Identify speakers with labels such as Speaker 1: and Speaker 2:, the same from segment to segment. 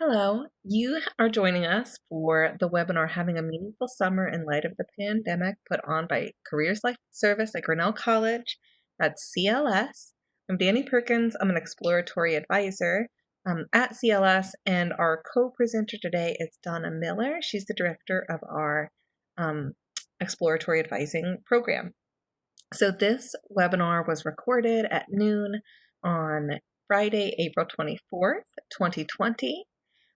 Speaker 1: Hello, you are joining us for the webinar Having a Meaningful Summer in Light of the Pandemic, put on by Careers Life Service at Grinnell College. That's CLS. I'm Danny Perkins. I'm an exploratory advisor at CLS, and our co-presenter today is Donna Miller. She's the director of our exploratory advising program. So this webinar was recorded at noon on Friday, April 24th, 2020.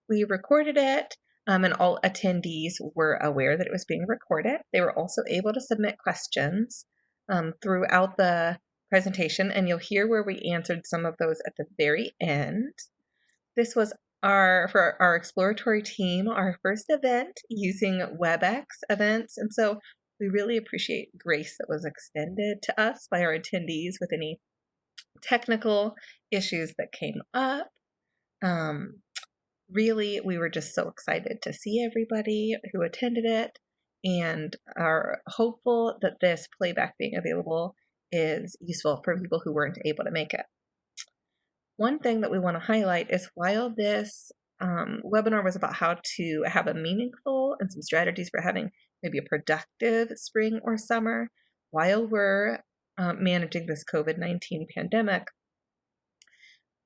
Speaker 1: We recorded it, and all attendees were aware that it was being recorded. They were also able to submit questions throughout the presentation, and you'll hear where we answered some of those at the very end. This was for our exploratory team, our first event using WebEx events, and so we really appreciate grace that was extended to us by our attendees with any technical issues that came up. Really, we were just so excited to see everybody who attended it and are hopeful that this playback being available is useful for people who weren't able to make it. One thing that we want to highlight is while this webinar was about how to have a meaningful and some strategies for having maybe a productive spring or summer while we're managing this COVID-19 pandemic,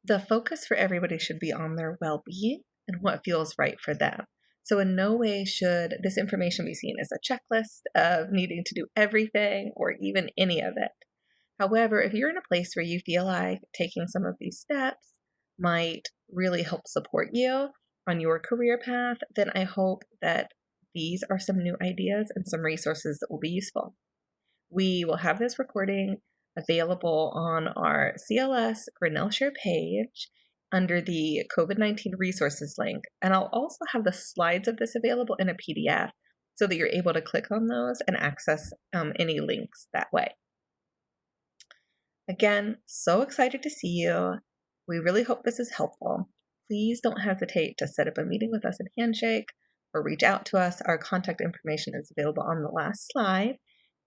Speaker 1: the focus for everybody should be on their well-being and what feels right for them. So in no way should this information be seen as a checklist of needing to do everything or even any of it. However, if you're in a place where you feel like taking some of these steps might really help support you on your career path, then I hope that these are some new ideas and some resources that will be useful. We will have this recording available on our CLS Grinnell Share page under the COVID-19 resources link. And I'll also have the slides of this available in a PDF so that you're able to click on those and access any links that way. Again, so excited to see you. We really hope this is helpful. Please don't hesitate to set up a meeting with us at Handshake or reach out to us. Our contact information is available on the last slide.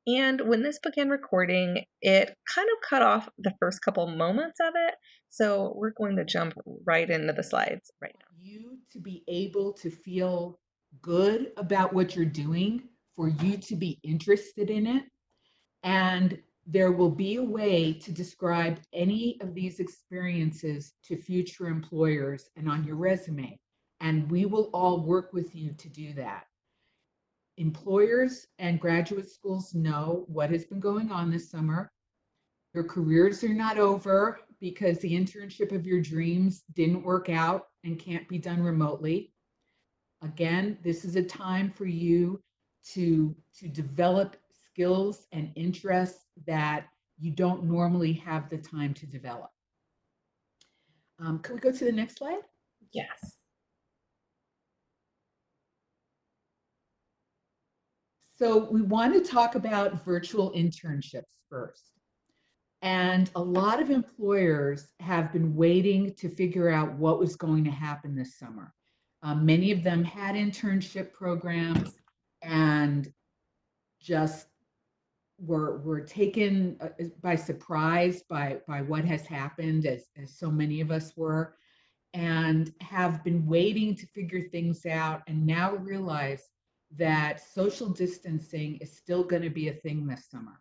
Speaker 1: And when this began recording, it kind of cut off the first couple moments of it. So we're going to jump right into the slides right now.
Speaker 2: You to be able to feel good about what you're doing, for you to be interested in it. And there will be a way to describe any of these experiences to future employers and on your resume. And we will all work with you to do that. Employers and graduate schools know what has been going on this summer. Your careers are not over because the internship of your dreams didn't work out and can't be done remotely. Again, this is a time for you to develop skills and interests that you don't normally have the time to develop. Can we go to the next slide?
Speaker 1: Yes.
Speaker 2: So we want to talk about virtual internships first. And a lot of employers have been waiting to figure out what was going to happen this summer. Many of them had internship programs and just were taken by surprise by what has happened, as so many of us were, and have been waiting to figure things out, and now realize that social distancing is still going to be a thing this summer.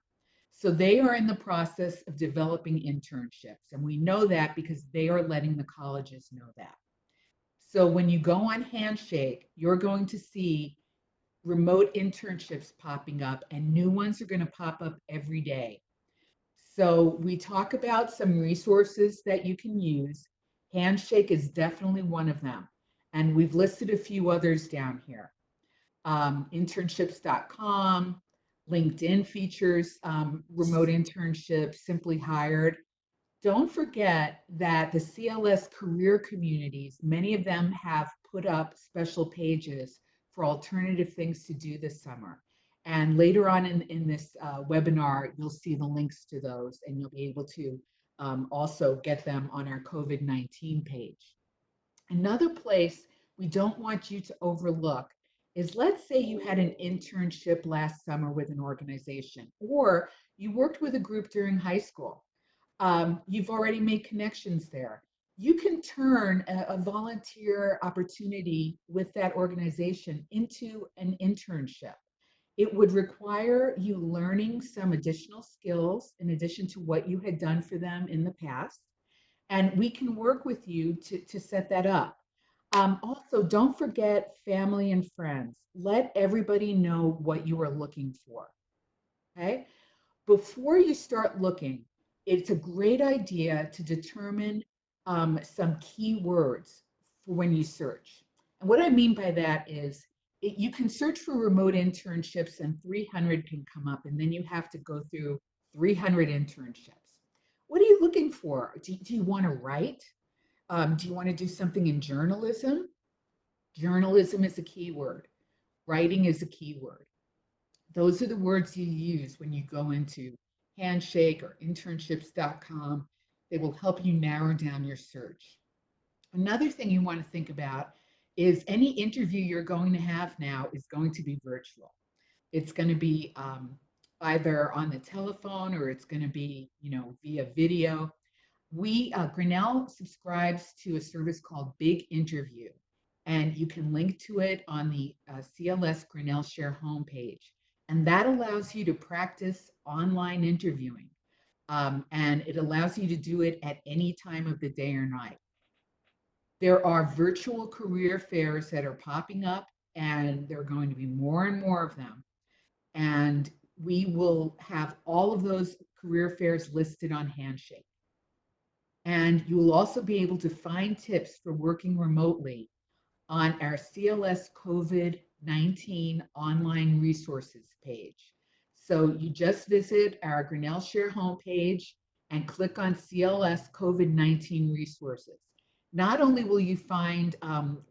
Speaker 2: So they are in the process of developing internships, and we know that because they are letting the colleges know that. So when you go on Handshake, you're going to see remote internships popping up, and new ones are going to pop up every day. So we talk about some resources that you can use. Handshake is definitely one of them. And we've listed a few others down here. Internships.com, LinkedIn features remote internships, Simply Hired. Don't forget that the CLS career communities, many of them have put up special pages for alternative things to do this summer. And later on in this webinar, you'll see the links to those, and you'll be able to also get them on our COVID-19 page. Another place we don't want you to overlook is, let's say you had an internship last summer with an organization, or you worked with a group during high school. You've already made connections there. you can turn a volunteer opportunity with that organization into an internship. It would require you learning some additional skills in addition to what you had done for them in the past. And we can work with you to set that up. Also, don't forget family and friends. Let everybody know what you are looking for. Okay. Before you start looking, it's a great idea to determine some keywords for when you search. And what I mean by that is you can search for remote internships and 300 can come up, and then you have to go through 300 internships. What are you looking for? Do you want to write? Do you want to do something in journalism? Journalism is a keyword. Writing is a keyword. Those are the words you use when you go into Handshake or internships.com. They will help you narrow down your search. Another thing you want to think about is any interview you're going to have now is going to be virtual. It's going to be either on the telephone or it's going to be, via video. Grinnell subscribes to a service called Big Interview, and you can link to it on the CLS Grinnell Share homepage. And that allows you to practice online interviewing. And it allows you to do it at any time of the day or night. There are virtual career fairs that are popping up, and there are going to be more and more of them. And we will have all of those career fairs listed on Handshake. And you will also be able to find tips for working remotely on our CLS COVID-19 online resources page. So you just visit our Grinnell Share homepage and click on CLS COVID-19 resources. Not only will you find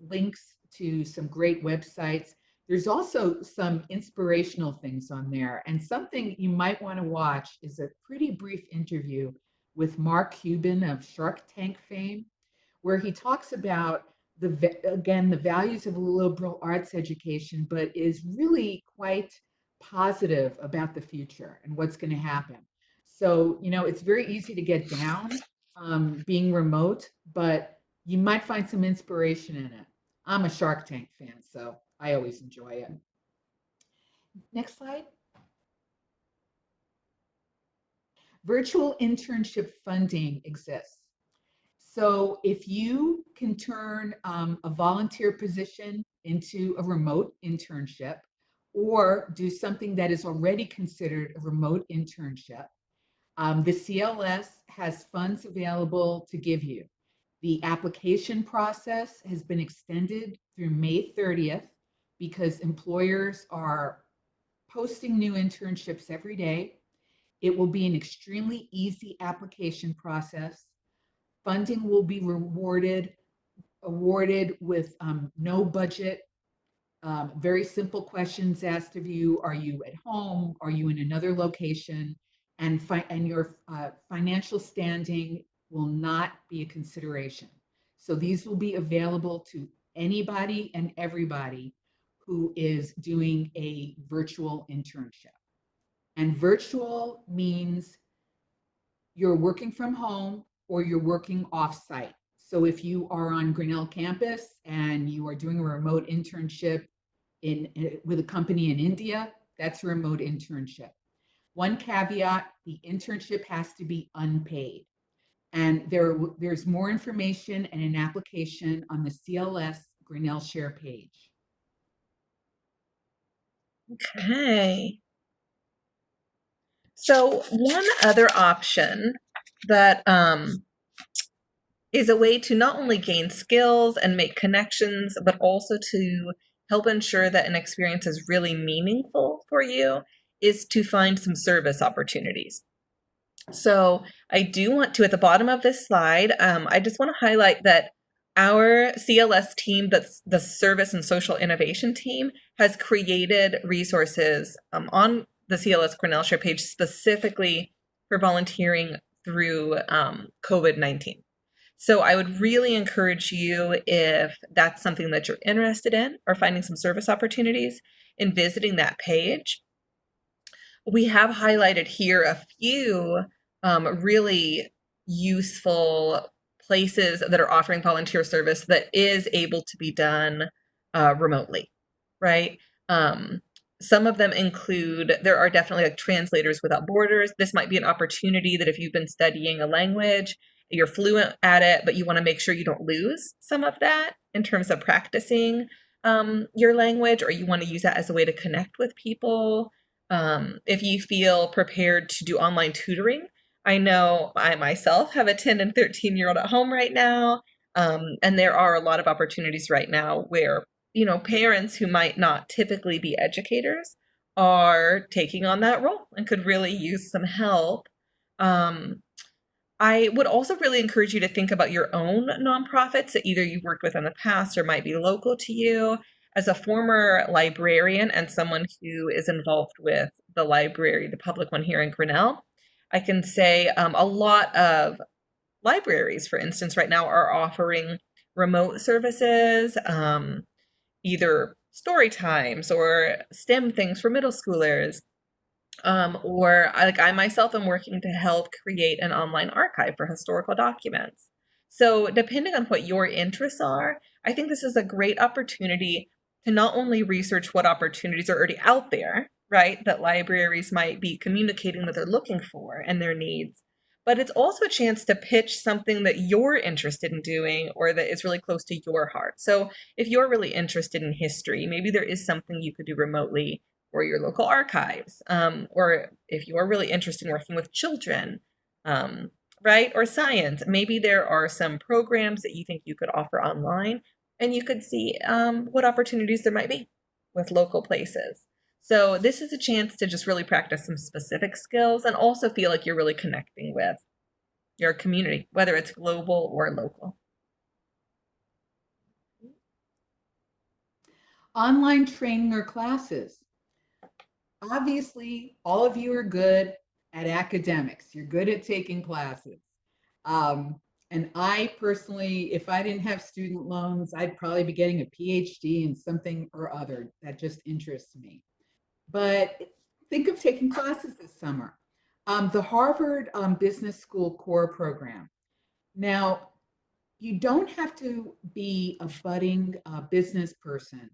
Speaker 2: links to some great websites, there's also some inspirational things on there. And something you might want to watch is a pretty brief interview with Mark Cuban of Shark Tank fame, where he talks about the values of a liberal arts education, but is really quite positive about the future and what's going to happen. So, it's very easy to get down being remote, but you might find some inspiration in it. I'm a Shark Tank fan, so I always enjoy it. Next slide. Virtual internship funding exists. So if you can turn a volunteer position into a remote internship or do something that is already considered a remote internship, the CLS has funds available to give you. The application process has been extended through May 30th because employers are posting new internships every day. It will be an extremely easy application process. Funding will be awarded with no budget. Very simple questions asked of you. Are you at home? Are you in another location? And your financial standing will not be a consideration. So these will be available to anybody and everybody who is doing a virtual internship. And virtual means you're working from home or you're working off-site. So if you are on Grinnell campus and you are doing a remote internship with a company in India, that's a remote internship. One caveat, the internship has to be unpaid. And there's more information and an application on the CLS Grinnell Share page.
Speaker 1: Okay. So one other option that is a way to not only gain skills and make connections, but also to help ensure that an experience is really meaningful for you is to find some service opportunities. So I do want to, at the bottom of this slide, I just want to highlight that our CLS team, that's the Service and Social Innovation team, has created resources on the CLS Grinnell Share page specifically for volunteering through COVID-19. So I would really encourage you, if that's something that you're interested in or finding some service opportunities, in visiting that page. We have highlighted here a few really useful places that are offering volunteer service that is able to be done remotely, right? Um, some of them include, there are definitely like Translators Without Borders. This might be an opportunity that if you've been studying a language, you're fluent at it, but you want to make sure you don't lose some of that in terms of practicing your language, or you want to use that as a way to connect with people. If you feel prepared to do online tutoring, I know I myself have a 10 and 13-year-old at home right now. And there are a lot of opportunities right now where, parents who might not typically be educators are taking on that role and could really use some help. Um, I would also really encourage you to think about your own nonprofits that either you've worked with in the past or might be local to you. As a former librarian and someone who is involved with the library, the public one here in Grinnell, I can say a lot of libraries, for instance, right now are offering remote services, either story times or STEM things for middle schoolers. Or like I myself am working to help create an online archive for historical documents. So, depending on what your interests are, I think this is a great opportunity to not only research what opportunities are already out there, right, that libraries might be communicating that they're looking for and their needs, but it's also a chance to pitch something that you're interested in doing or that is really close to your heart. So, if you're really interested in history, maybe there is something you could do remotely or your local archives, or if you're really interested in working with children, um, right, or science, maybe there are some programs that you think you could offer online, and you could see what opportunities there might be with local places. So this is a chance to just really practice some specific skills and also feel like you're really connecting with your community, whether it's global or local.
Speaker 2: Online training or classes. Obviously, all of you are good at academics. You're good at taking classes. Um, and I personally, if I didn't have student loans, I'd probably be getting a PhD in something or other that just interests me. But think of taking classes this summer. The Harvard Business School Core Program. Now, you don't have to be a budding business person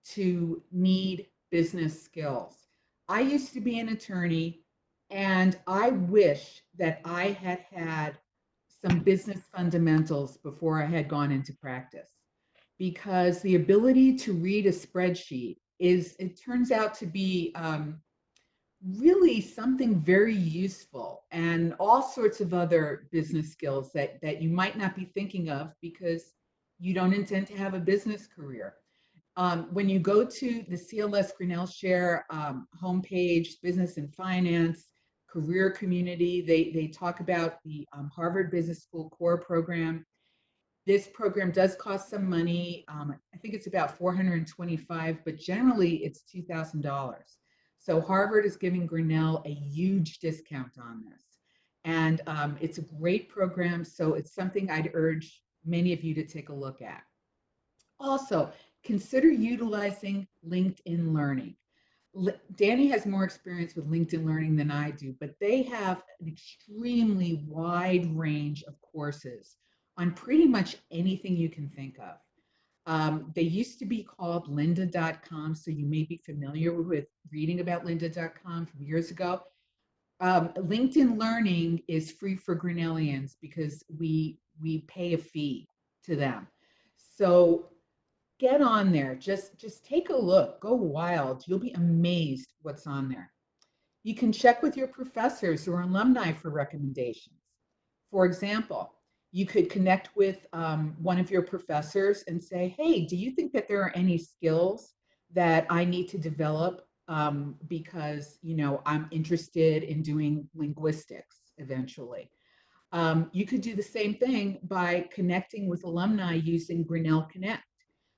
Speaker 2: to need business skills. I used to be an attorney, and I wish that I had had some business fundamentals before I had gone into practice, because the ability to read a spreadsheet it turns out to be really something very useful, and all sorts of other business skills that you might not be thinking of because you don't intend to have a business career. When you go to the CLS Grinnell Share homepage, business and finance, career community, they talk about the Harvard Business School Core Program. This program does cost some money. I think it's about 425, but generally it's $2,000. So Harvard is giving Grinnell a huge discount on this. And it's a great program. So it's something I'd urge many of you to take a look at. Also, consider utilizing LinkedIn Learning. Danny has more experience with LinkedIn Learning than I do, but they have an extremely wide range of courses on pretty much anything you can think of. They used to be called lynda.com, so you may be familiar with reading about lynda.com from years ago. LinkedIn Learning is free for Grinnellians because we pay a fee to them. So get on there. Just take a look. Go wild. You'll be amazed what's on there. You can check with your professors or alumni for recommendations. For example, you could connect with one of your professors and say, hey, do you think that there are any skills that I need to develop because, I'm interested in doing linguistics eventually? You could do the same thing by connecting with alumni using Grinnell Connect,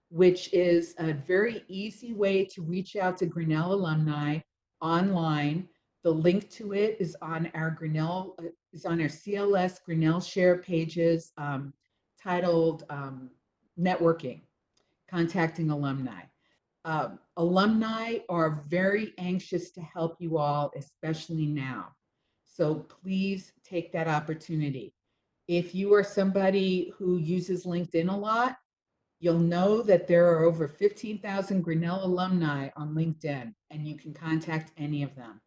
Speaker 2: which is a very easy way to reach out to Grinnell alumni online. The link to it is on our CLS Grinnell Share pages, titled Networking, Contacting Alumni. Alumni are very anxious to help you all, especially now. So please take that opportunity. If you are somebody who uses LinkedIn a lot, you'll know that there are over 15,000 Grinnell alumni on LinkedIn, and you can contact any of them.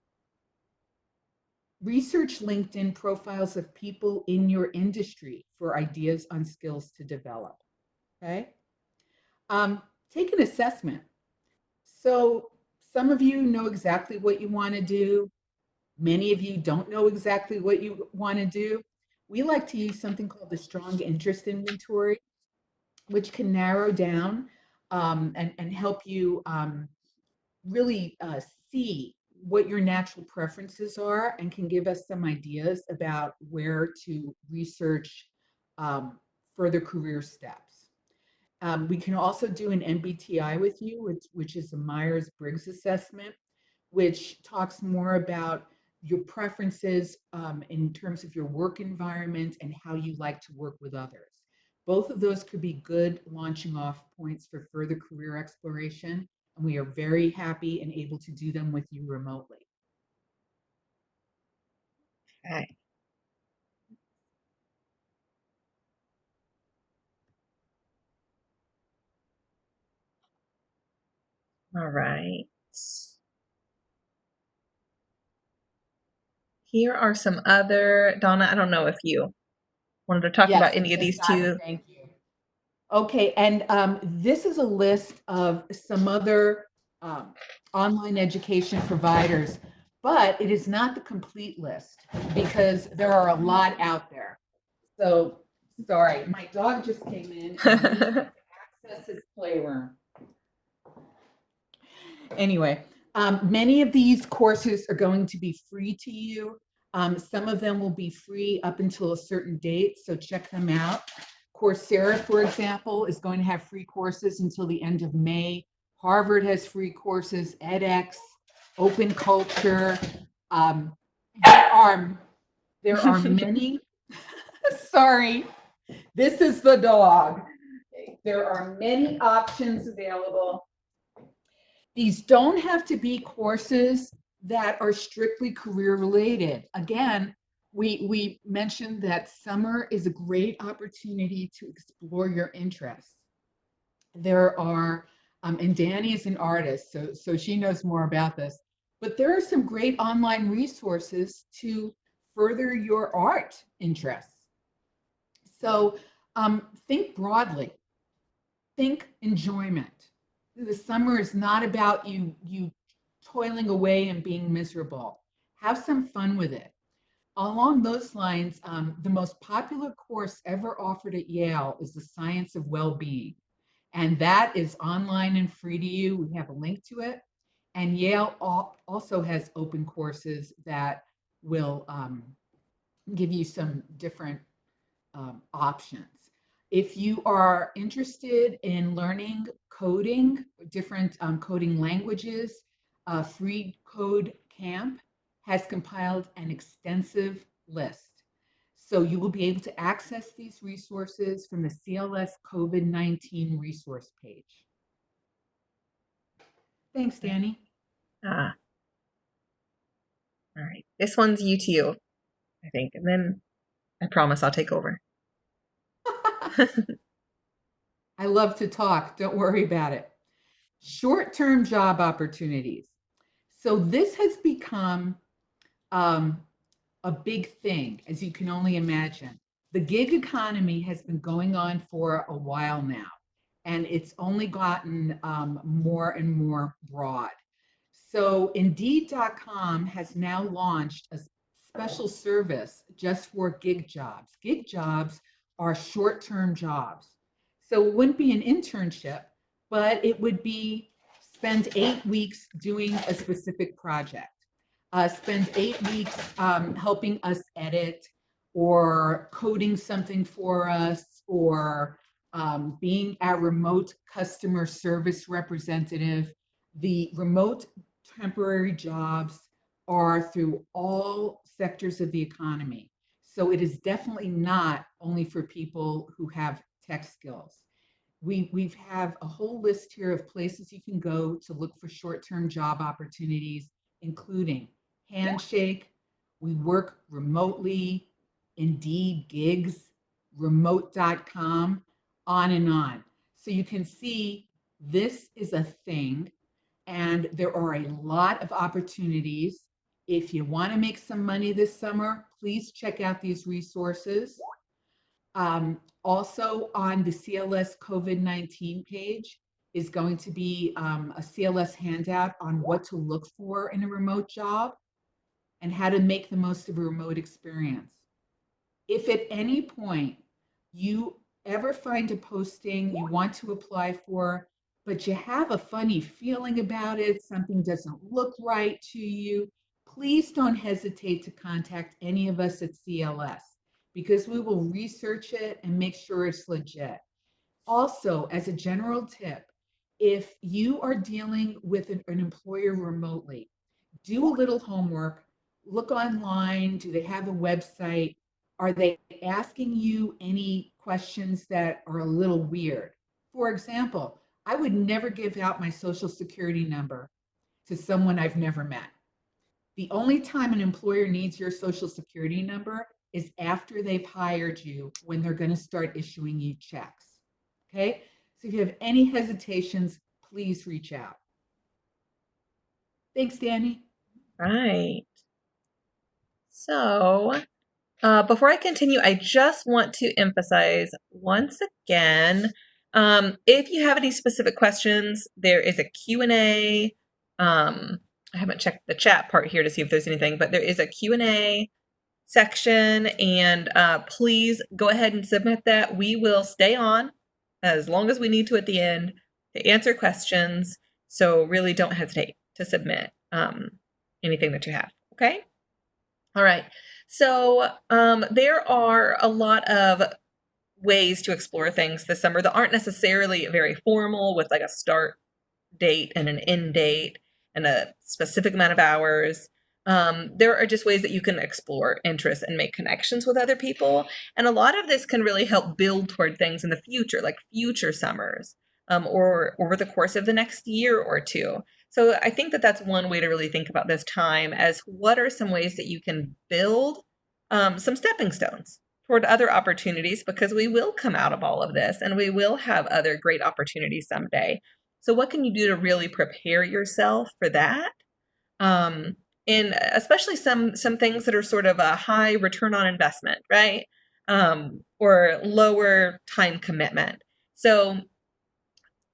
Speaker 2: Research LinkedIn profiles of people in your industry for ideas on skills to develop. Okay. Um, Take an assessment. So, some of you know exactly what you want to do. Many of you don't know exactly what you want to do. We like to use something called the Strong Interest Inventory, which can narrow down and help you really see what your natural preferences are and can give us some ideas about where to research um, further career steps. We can also do an MBTI with you, which is a Myers-Briggs assessment, which talks more about your preferences in terms of your work environment and how you like to work with others. Both of those could be good launching off points for further career exploration, and we are very happy and able to do them with you remotely.
Speaker 1: Okay. All right. Here are some other, Donna, I don't know if you wanted to talk
Speaker 2: Yes,
Speaker 1: about
Speaker 2: I
Speaker 1: any of
Speaker 2: just
Speaker 1: these
Speaker 2: got it.
Speaker 1: two.
Speaker 2: Thank you. Okay, and this is a list of some other um, online education providers, but it is not the complete list because there are a lot out there. So, sorry, my dog just came in and we need to access his playroom. Anyway, many of these courses are going to be free to you. Some of them will be free up until a certain date, so check them out. Coursera, for example, is going to have free courses until the end of May. Harvard has free courses, edX, Open Culture. Um, there are there are many. Sorry, this is the dog. There are many options available. These don't have to be courses that are strictly career related. Again, we mentioned that summer is a great opportunity to explore your interests. There are, and Danny is an artist, so she knows more about this, but there are some great online resources to further your art interests. So think broadly, think enjoyment. The summer is not about you toiling away and being miserable. Have some fun with it. Along those lines, the most popular course ever offered at Yale is the Science of Well-Being, and that is online and free to you. We have a link to it, and Yale also has open courses that will give you some different options. If you are interested in learning coding, different coding languages, Free Code Camp has compiled an extensive list. So you will be able to access these resources from the CLS COVID-19 resource page. Thanks, Danny.
Speaker 1: Ah, all right. This one's you too, I think. And then I promise I'll take over.
Speaker 2: I love to talk. Don't worry about it. Short-term job opportunities. So this has become um, a big thing, as you can only imagine. The gig economy has been going on for a while now, and it's only gotten more and more broad. So Indeed.com has now launched a special service just for gig jobs. Gig jobs are short-term jobs. So it wouldn't be an internship, but it would be spend 8 weeks doing a specific project. Spend 8 weeks helping us edit or coding something for us or being our remote customer service representative. The remote temporary jobs are through all sectors of the economy. So it is definitely not only for people who have tech skills. We have a whole list here of places you can go to look for short-term job opportunities, including Handshake, We Work Remotely, Indeed Gigs, remote.com, on and on. So you can see this is a thing, and there are a lot of opportunities. If you want to make some money this summer, please check out these resources. Also on the CLS COVID-19 page is going to be a CLS handout on what to look for in a remote job and how to make the most of a remote experience. If at any point you ever find a posting you want to apply for, but you have a funny feeling about it, something doesn't look right to you, please don't hesitate to contact any of us at CLS because we will research it and make sure it's legit. Also, as a general tip, if you are dealing with an employer remotely, do a little homework, look online. Do they have a website? Are they asking you any questions that are a little weird? For example, I would never give out my social security number to someone I've never met. The only time an employer needs your social security number is after they've hired you when they're going to start issuing you checks. Okay? So if you have any hesitations, please reach out. Thanks, Danny.
Speaker 1: Right. So, before I continue, I just want to emphasize once again, if you have any specific questions, there is a Q&A. I haven't checked the chat part here to see if there's anything, but there is a Q&A section, and please go ahead and submit that. We will stay on as long as we need to at the end to answer questions. So really don't hesitate to submit anything that you have. Okay? All right. So there are a lot of ways to explore things this summer that aren't necessarily very formal with like a start date and an end date and a specific amount of hours. There are just ways that you can explore interests and make connections with other people. And a lot of this can really help build toward things in the future, like future summers, or over the course of the next year or two. So I think that that's one way to really think about this time as what are some ways that you can build some stepping stones toward other opportunities, because we will come out of all of this and we will have other great opportunities someday. So what can you do to really prepare yourself for that? And especially some things that are sort of a high return on investment, right? Or lower time commitment. So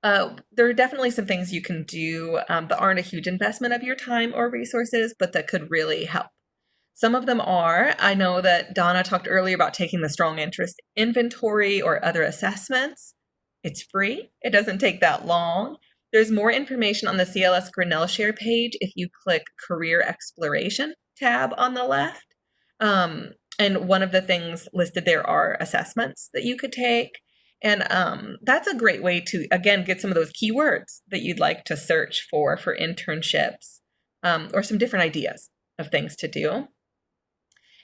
Speaker 1: there are definitely some things you can do that aren't a huge investment of your time or resources, but that could really help. Some of them are, I know that Donna talked earlier about taking the strong interest inventory or other assessments. It's free. It doesn't take that long. There's more information on the CLS Grinnell Share page if you click Career Exploration tab on the left. And one of the things listed there are assessments that you could take. And that's a great way to, again, get some of those keywords that you'd like to search for internships, or some different ideas of things to do.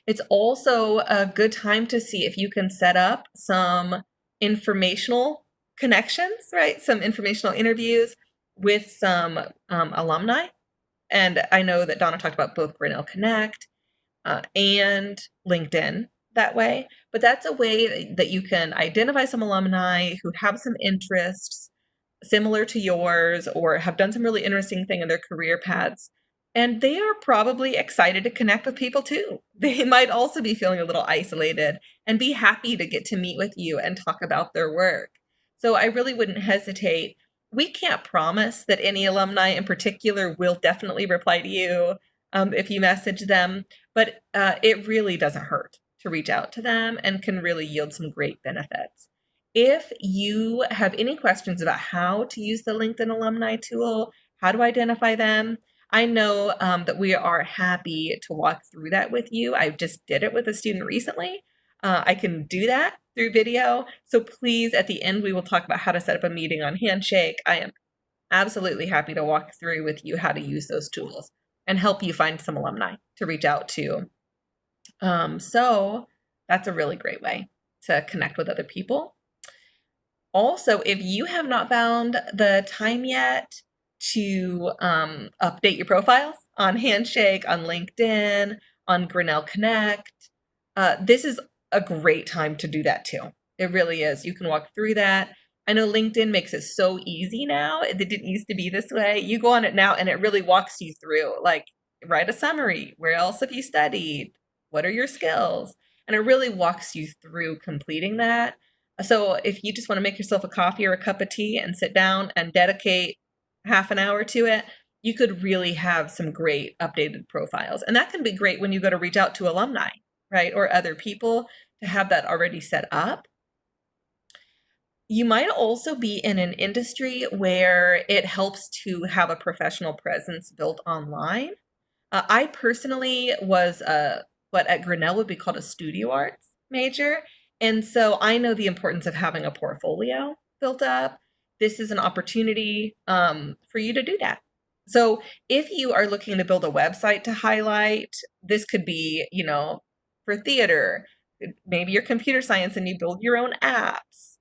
Speaker 1: It's also a good time to see if you can set up some informational connections, right? Some informational interviews with some alumni. And I know that Donna talked about both Grinnell Connect and LinkedIn that way. But that's a way that you can identify some alumni who have some interests similar to yours or have done some really interesting thing in their career paths. And they are probably excited to connect with people too. They might also be feeling a little isolated and be happy to get to meet with you and talk about their work. So I really wouldn't hesitate. We can't promise that any alumni in particular will definitely reply to you if you message them, but it really doesn't hurt to reach out to them and can really yield some great benefits. If you have any questions about how to use the LinkedIn alumni tool, how to identify them, I know that we are happy to walk through that with you. I just did it with a student recently. I can do that through video. So please, at the end, we will talk about how to set up a meeting on Handshake. I am absolutely happy to walk through with you how to use those tools and help you find some alumni to reach out to. So that's a really great way to connect with other people. Also, if you have not found the time yet to update your profiles on Handshake, on LinkedIn, on Grinnell Connect, this is a great time to do that too. It really is. You can walk through that. I know LinkedIn makes it so easy now. It didn't used to be this way. You go on it now and it really walks you through, like, write a summary. Where else have you studied? What are your skills? And it really walks you through completing that. So if you just want to make yourself a coffee or a cup of tea and sit down and dedicate half an hour to it, you could really have some great updated profiles. And that can be great when you go to reach out to alumni, right? Or other people, to have that already set up. You might also be in an industry where it helps to have a professional presence built online. I personally was what at Grinnell would be called a studio arts major. And so I know the importance of having a portfolio built up. This is an opportunity for you to do that. So if you are looking to build a website to highlight, this could be, for theater, maybe you're computer science and you build your own apps,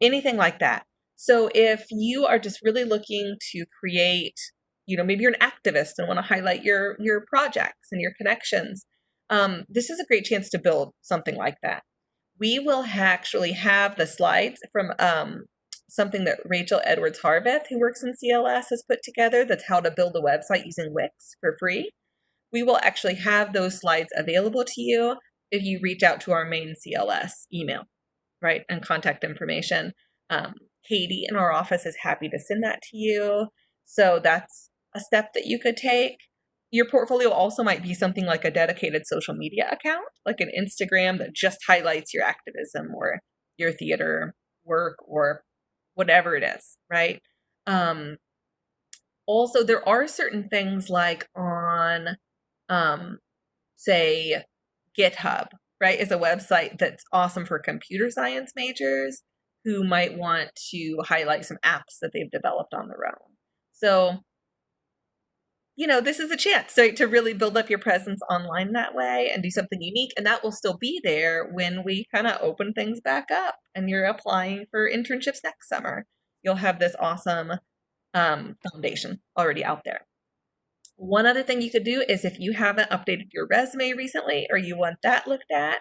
Speaker 1: anything like that. So if you are just really looking to create, maybe you're an activist and want to highlight your projects and your connections, this is a great chance to build something like that. We will actually have the slides from something that Rachel Edwards Harveth, who works in CLS, has put together. That's how to build a website using Wix for free. We will actually have those slides available to you if you reach out to our main CLS email, right, and contact information. Katie in our office is happy to send that to you. So that's a step that you could take. Your portfolio also might be something like a dedicated social media account, like an Instagram that just highlights your activism or your theater work or whatever it is, right? Also, there are certain things like on, say, GitHub, right, is a website that's awesome for computer science majors who might want to highlight some apps that they've developed on their own. So, this is a chance to really build up your presence online that way and do something unique. And that will still be there when we kind of open things back up and you're applying for internships next summer. You'll have this awesome foundation already out there. One other thing you could do is if you haven't updated your resume recently or you want that looked at,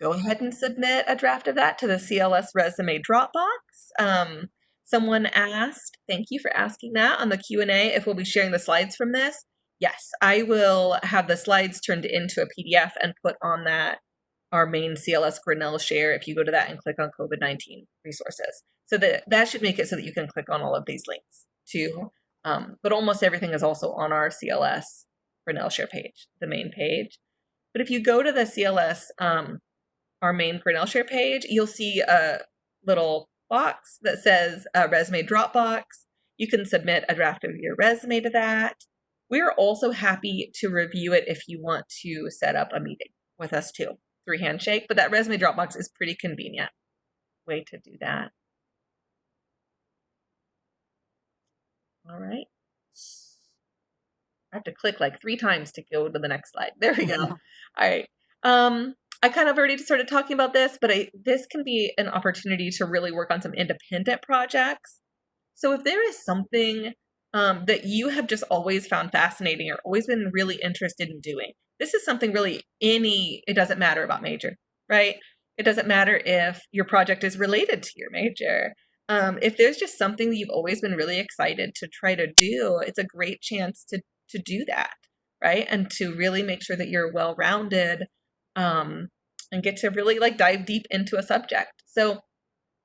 Speaker 1: go ahead and submit a draft of that to the CLS resume Dropbox. Someone asked, thank you for asking that on the Q&A, if we'll be sharing the slides from this. Yes, I will have the slides turned into a PDF and put on that our main CLS Grinnell share if you go to that and click on COVID-19 resources. So that should make it so that you can click on all of these links too. But almost everything is also on our CLS Grinnell share page, the main page. But if you go to the CLS, our main Grinnell share page, you'll see a little box that says resume Dropbox. You can submit a draft of your resume to that. We're also happy to review it if you want to set up a meeting with us too, through Handshake. But that resume Dropbox is pretty convenient way to do that. All right. I have to click like 3 times to go to the next slide. There we go. All right. I kind of already started talking about this, but this can be an opportunity to really work on some independent projects. So if there is something that you have just always found fascinating or always been really interested in doing, this is something really it doesn't matter about major, right? It doesn't matter if your project is related to your major. If there's just something that you've always been really excited to try to do, it's a great chance to do that, right? And to really make sure that you're well-rounded and get to really dive deep into a subject. So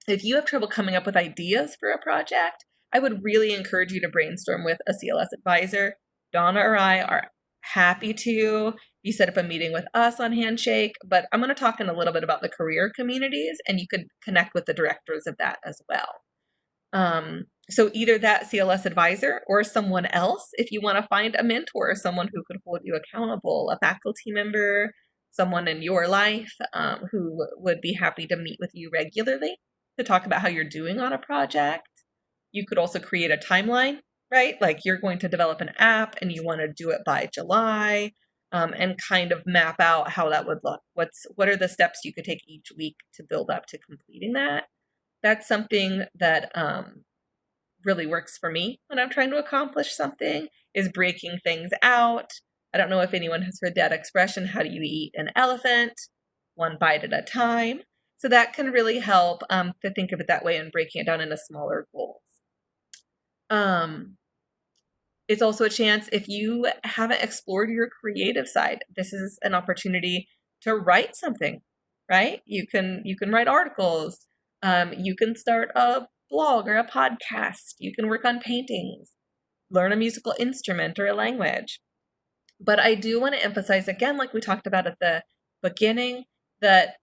Speaker 1: if you have trouble coming up with ideas for a project, I would really encourage you to brainstorm with a CLS advisor. Donna or I are happy to. You set up a meeting with us on Handshake, but I'm going to talk in a little bit about the career communities, and you could connect with the directors of that as well. So either that CLS advisor or someone else, if you want to find a mentor, someone who could hold you accountable, a faculty member, someone in your life who would be happy to meet with you regularly to talk about how you're doing on a project. You could also create a timeline, right? Like you're going to develop an app and you want to do it by July, and kind of map out how that would look. What are the steps you could take each week to build up to completing that? That's something that really works for me when I'm trying to accomplish something, is breaking things out. I don't know if anyone has heard that expression, how do you eat an elephant? one bite at a time. So that can really help to think of it that way and breaking it down into smaller goals. It's also a chance, if you haven't explored your creative side, this is an opportunity to write something, right? You can write articles. You can start a blog or a podcast. You can work on paintings, learn a musical instrument or a language. But I do want to emphasize again, like we talked about at the beginning, that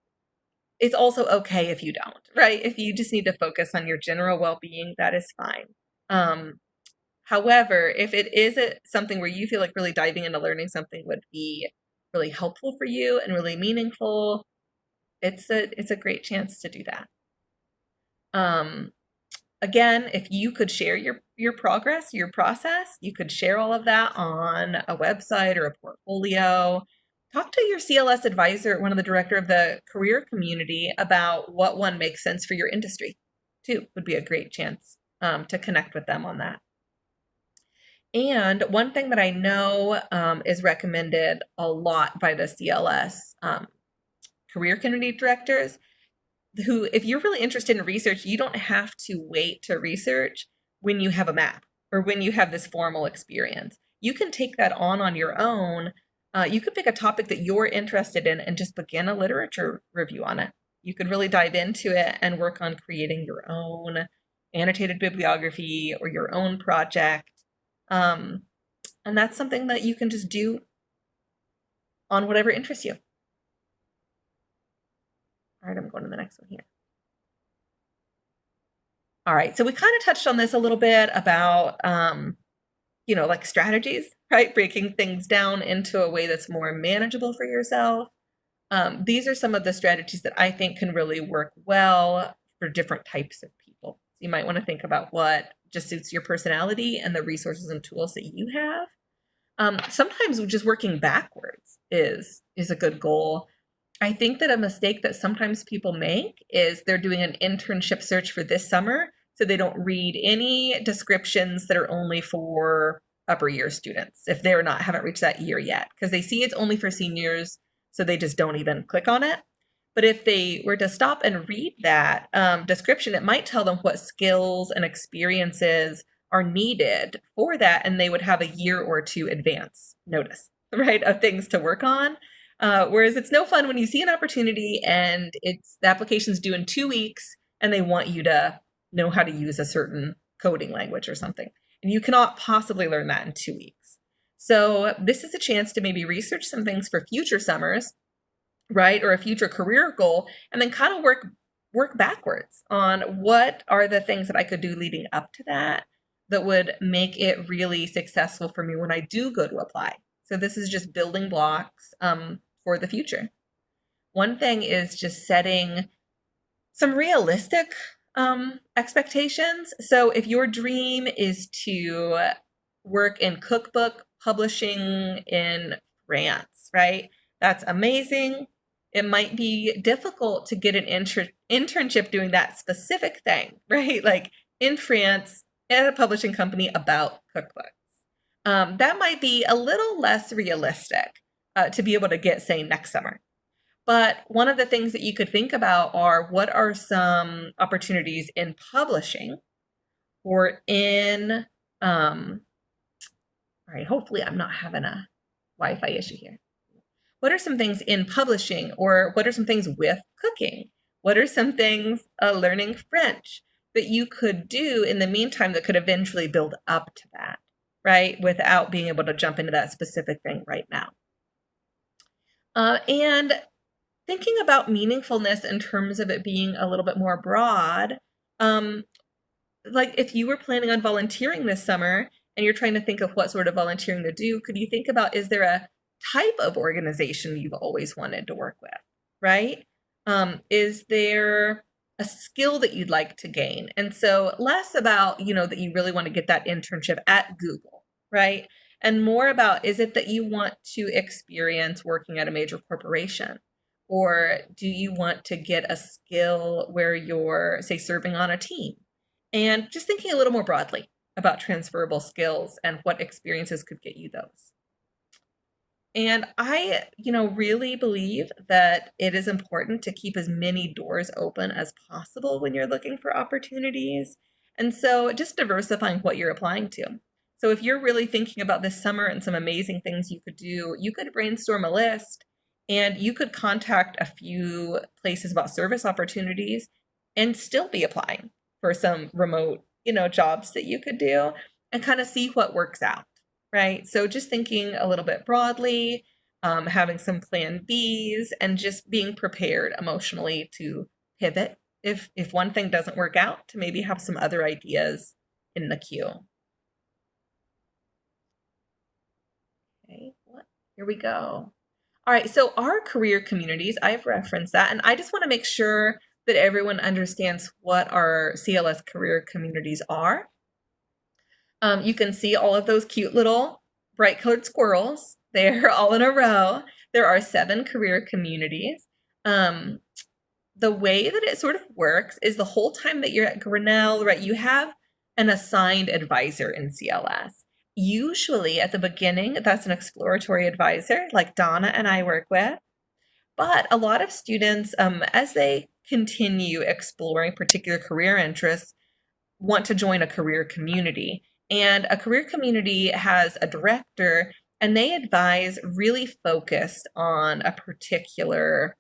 Speaker 1: it's also okay if you don't, right? If you just need to focus on your general well-being, that is fine. However, if it is something where you feel like really diving into learning something would be really helpful for you and really meaningful, it's a great chance to do that. Again, if you could share your progress, your process, you could share all of that on a website or a portfolio. Talk to your CLS advisor, one of the director of the career community, about what one makes sense for your industry, too. Would be a great chance to connect with them on that. And one thing that I know is recommended a lot by the CLS career community directors, who, if you're really interested in research, you don't have to wait to research when you have a map or when you have this formal experience. You can take that on your own. You could pick a topic that you're interested in and just begin a literature review on it. You could really dive into it and work on creating your own annotated bibliography or your own project. And that's something that you can just do on whatever interests you. All right, I'm going to the next one here. All right, so we kind of touched on this a little bit about, like strategies, right? Breaking things down into a way that's more manageable for yourself. These are some of the strategies that I think can really work well for different types of people. So you might want to think about what just suits your personality and the resources and tools that you have. Sometimes just working backwards is a good goal. I think that a mistake that sometimes people make is they're doing an internship search for this summer, so they don't read any descriptions that are only for upper year students if they're haven't reached that year yet, because they see it's only for seniors, so they just don't even click on it. But if they were to stop and read that description, it might tell them what skills and experiences are needed for that, and they would have a year or two advance notice, right, of things to work on. Whereas it's no fun when you see an opportunity and the application's due in 2 weeks and they want you to know how to use a certain coding language or something. And you cannot possibly learn that in 2 weeks. So this is a chance to maybe research some things for future summers, right? Or a future career goal, and then kind of work backwards on what are the things that I could do leading up to that would make it really successful for me when I do go to apply. So this is just building blocks for the future. One thing is just setting some realistic expectations. So if your dream is to work in cookbook publishing in France, right? That's amazing. It might be difficult to get an internship doing that specific thing, right? Like in France at a publishing company about cookbooks. That might be a little less realistic to be able to get, say, next summer. But one of the things that you could think about are, what are some opportunities in publishing or in, all right, hopefully I'm not having a Wi-Fi issue here. What are some things in publishing, or what are some things with cooking? What are some things learning French that you could do in the meantime that could eventually build up to that, right? Without being able to jump into that specific thing right now. And thinking about meaningfulness in terms of it being a little bit more broad, like if you were planning on volunteering this summer and you're trying to think of what sort of volunteering to do, could you think about, is there a type of organization you've always wanted to work with, right? Is there a skill that you'd like to gain? And so less about, that you really want to get that internship at Google, right? And more about, is it that you want to experience working at a major corporation? Or do you want to get a skill where you're, say, serving on a team? And just thinking a little more broadly about transferable skills and what experiences could get you those. And I, really believe that it is important to keep as many doors open as possible when you're looking for opportunities. And so just diversifying what you're applying to. So if you're really thinking about this summer and some amazing things you could do, you could brainstorm a list and you could contact a few places about service opportunities and still be applying for some remote, jobs that you could do and kind of see what works out, right? So just thinking a little bit broadly, having some plan Bs, and just being prepared emotionally to pivot if one thing doesn't work out, to maybe have some other ideas in the queue. Okay, here we go. All right, so our career communities, I've referenced that, and I just want to make sure that everyone understands what our CLS career communities are. You can see all of those cute little bright colored squirrels. They're all in a row. There are 7 career communities. The way that it sort of works is the whole time that you're at Grinnell, right, you have an assigned advisor in CLS. Usually at the beginning, that's an exploratory advisor like Donna and I work with. But a lot of students, as they continue exploring particular career interests, want to join a career community. And a career community has a director, and they advise really focused on a particular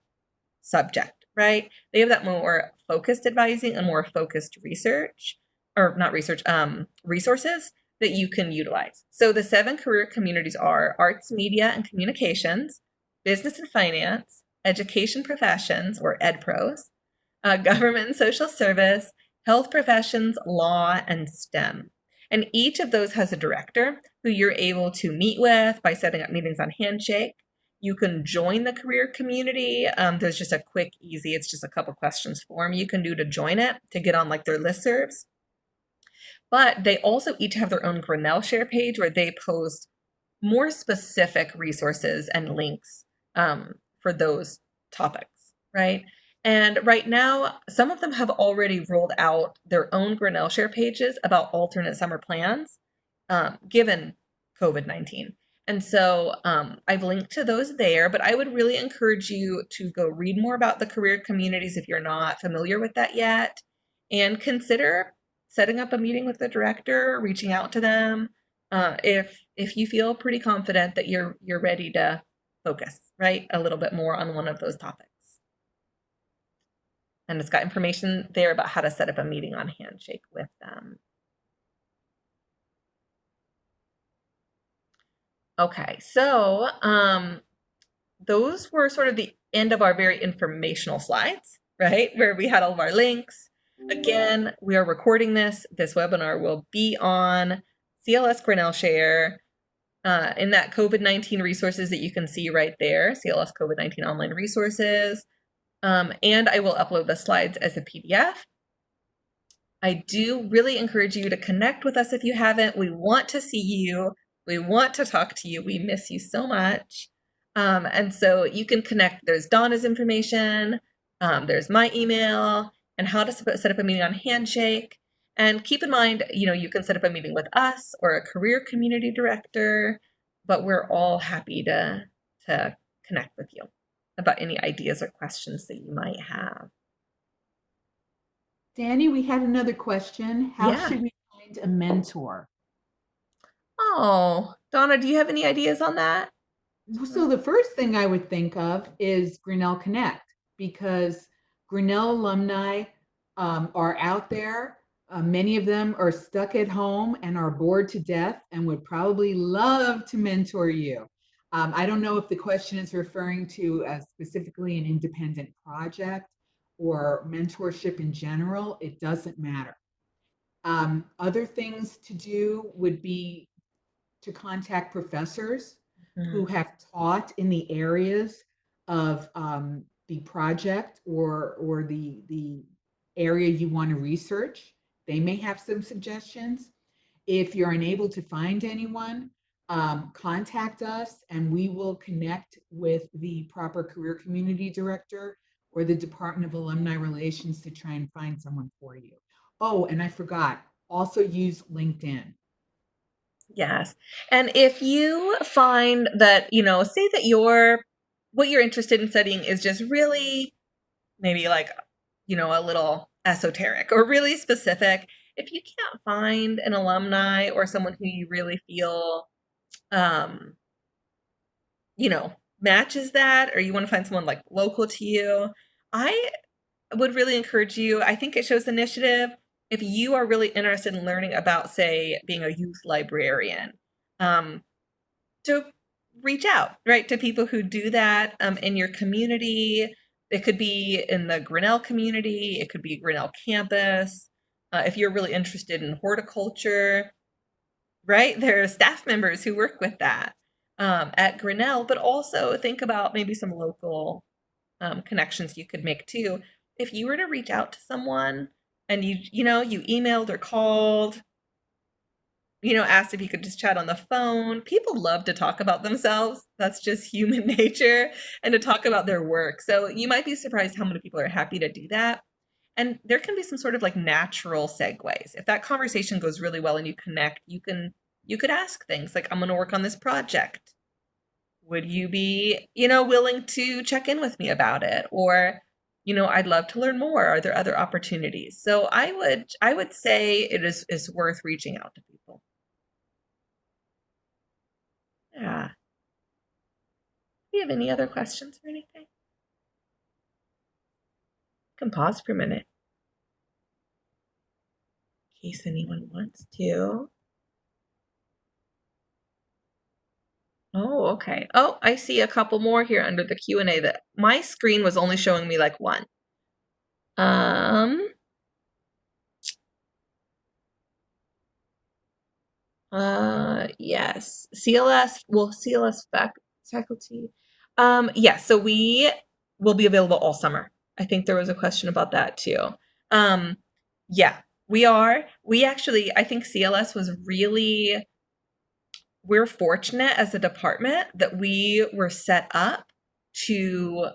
Speaker 1: subject, right? They have that more focused advising and more focused research, or not research, resources that you can utilize. So the 7 career communities are arts, media, and communications, business and finance, education professions, or EdPros, government and social service, health professions, law, and STEM. And each of those has a director who you're able to meet with by setting up meetings on Handshake. You can join the career community. There's just a quick, easy, it's just a couple questions form you can do to join it, to get on like their listservs. But they also each have their own Grinnell Share page where they post more specific resources and links for those topics, right? And right now, some of them have already rolled out their own Grinnell Share pages about alternate summer plans, given COVID-19. And so I've linked to those there, but I would really encourage you to go read more about the career communities if you're not familiar with that yet, and consider setting up a meeting with the director, reaching out to them, if you feel pretty confident that you're ready to focus, right, a little bit more on one of those topics. And it's got information there about how to set up a meeting on Handshake with them. Okay, so those were sort of the end of our very informational slides, right, where we had all of our links. Again, we are recording this. This webinar will be on CLS Grinnell Share in that COVID-19 resources that you can see right there, CLS COVID-19 online resources. And I will upload the slides as a PDF. I do really encourage you to connect with us if you haven't. We want to see you. We want to talk to you. We miss you so much. And so you can connect. There's Donna's information. There's my email and how to set up a meeting on Handshake. And keep in mind, you can set up a meeting with us or a career community director, but we're all happy to connect with you about any ideas or questions that you might have.
Speaker 2: Danny, we had another question. How
Speaker 1: Yeah.
Speaker 2: should we find a mentor?
Speaker 1: Oh, Donna, do you have any ideas on that?
Speaker 2: So the first thing I would think of is Grinnell Connect, because Grinnell alumni are out there. Many of them are stuck at home and are bored to death and would probably love to mentor you. I don't know if the question is referring to specifically an independent project or mentorship in general. It doesn't matter. Other things to do would be to contact professors who have taught in the areas of the project or the area you want to research. They may have some suggestions. If you're unable to find anyone, contact us and we will connect with the proper career community director or the Department of Alumni Relations to try and find someone for you. Oh, and I forgot, also use LinkedIn.
Speaker 1: Yes. And if you find that, say that what you're interested in studying is just really maybe like, a little esoteric or really specific, if you can't find an alumni or someone who you really feel, um, matches that, or you want to find someone like local to you, I would really encourage you. I think it shows initiative if you are really interested in learning about, say, being a youth librarian, um, to reach out, right, to people who do that in your community. It could be in the Grinnell community, it could be Grinnell campus. If you're really interested in horticulture, right, there are staff members who work with that at Grinnell, but also think about maybe some local connections you could make too. If you were to reach out to someone and you emailed or called, asked if you could just chat on the phone. People love to talk about themselves. That's just human nature, and to talk about their work. So you might be surprised how many people are happy to do that. And there can be some sort of like natural segues. If that conversation goes really well and you connect, you could ask things like, I'm going to work on this project. Would you be, willing to check in with me about it? Or, I'd love to learn more. Are there other opportunities? So I would say it is worth reaching out to people. Yeah. Do you have any other questions or anything? You can pause for a minute in case anyone wants to. Oh, okay. Oh, I see a couple more here under the Q&A that my screen was only showing me like one. Um, yes. CLS faculty. Yes, so we will be available all summer. I think there was a question about that too. Um, yeah, we are. I think CLS was really, we're fortunate as a department that we were set up to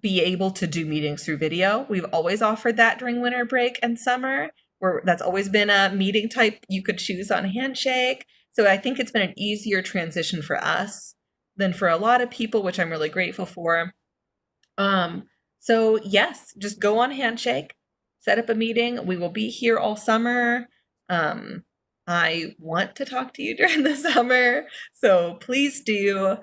Speaker 1: be able to do meetings through video. We've always offered that during winter break and summer, where that's always been a meeting type you could choose on Handshake. So I think it's been an easier transition for us than for a lot of people, which I'm really grateful for. Um, so yes, just go on Handshake, set up a meeting. We will be here all summer. Um, I want to talk to you during the summer, so please do.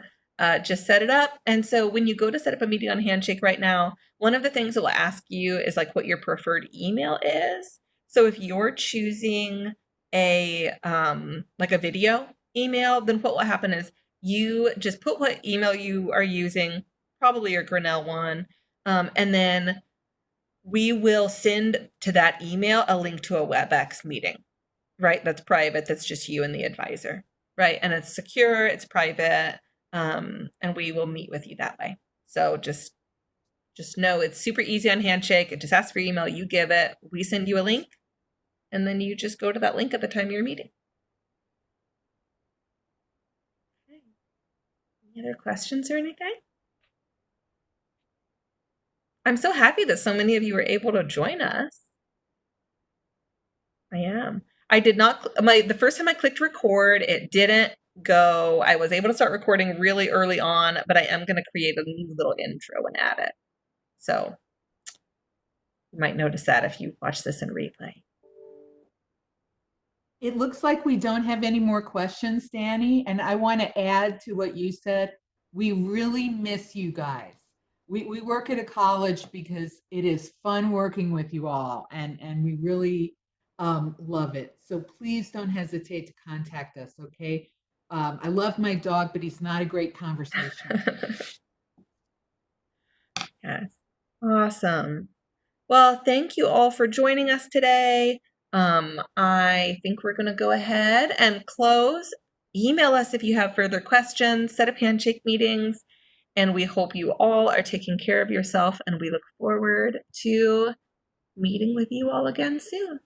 Speaker 1: Just set it up. And so when you go to set up a meeting on Handshake right now, one of the things it will ask you is like what your preferred email is. So if you're choosing a like a video email, then what will happen is you just put what email you are using, probably your Grinnell one, and then we will send to that email a link to a WebEx meeting, right? That's private. That's just you and the advisor, right? And it's secure, it's private, and we will meet with you that way. So just know it's super easy on Handshake. It just asks for email. You give it. We send you a link, and then you just go to that link at the time of your meeting. Okay. Any other questions or anything? I'm so happy that so many of you were able to join us. I am. I did not, the first time I clicked record, it didn't go. I was able to start recording really early on, but I am going to create a new little intro and add it. So you might notice that if you watch this in replay.
Speaker 2: It looks like we don't have any more questions, Danny. And I want to add to what you said. We really miss you guys. We work at a college because it is fun working with you all, and we really love it. So please don't hesitate to contact us, okay? I love my dog, but he's not a great conversationalist.
Speaker 1: Yes. Awesome. Well, thank you all for joining us today. I think we're going to go ahead and close. Email us if you have further questions, set up Handshake meetings, and we hope you all are taking care of yourself, and we look forward to meeting with you all again soon.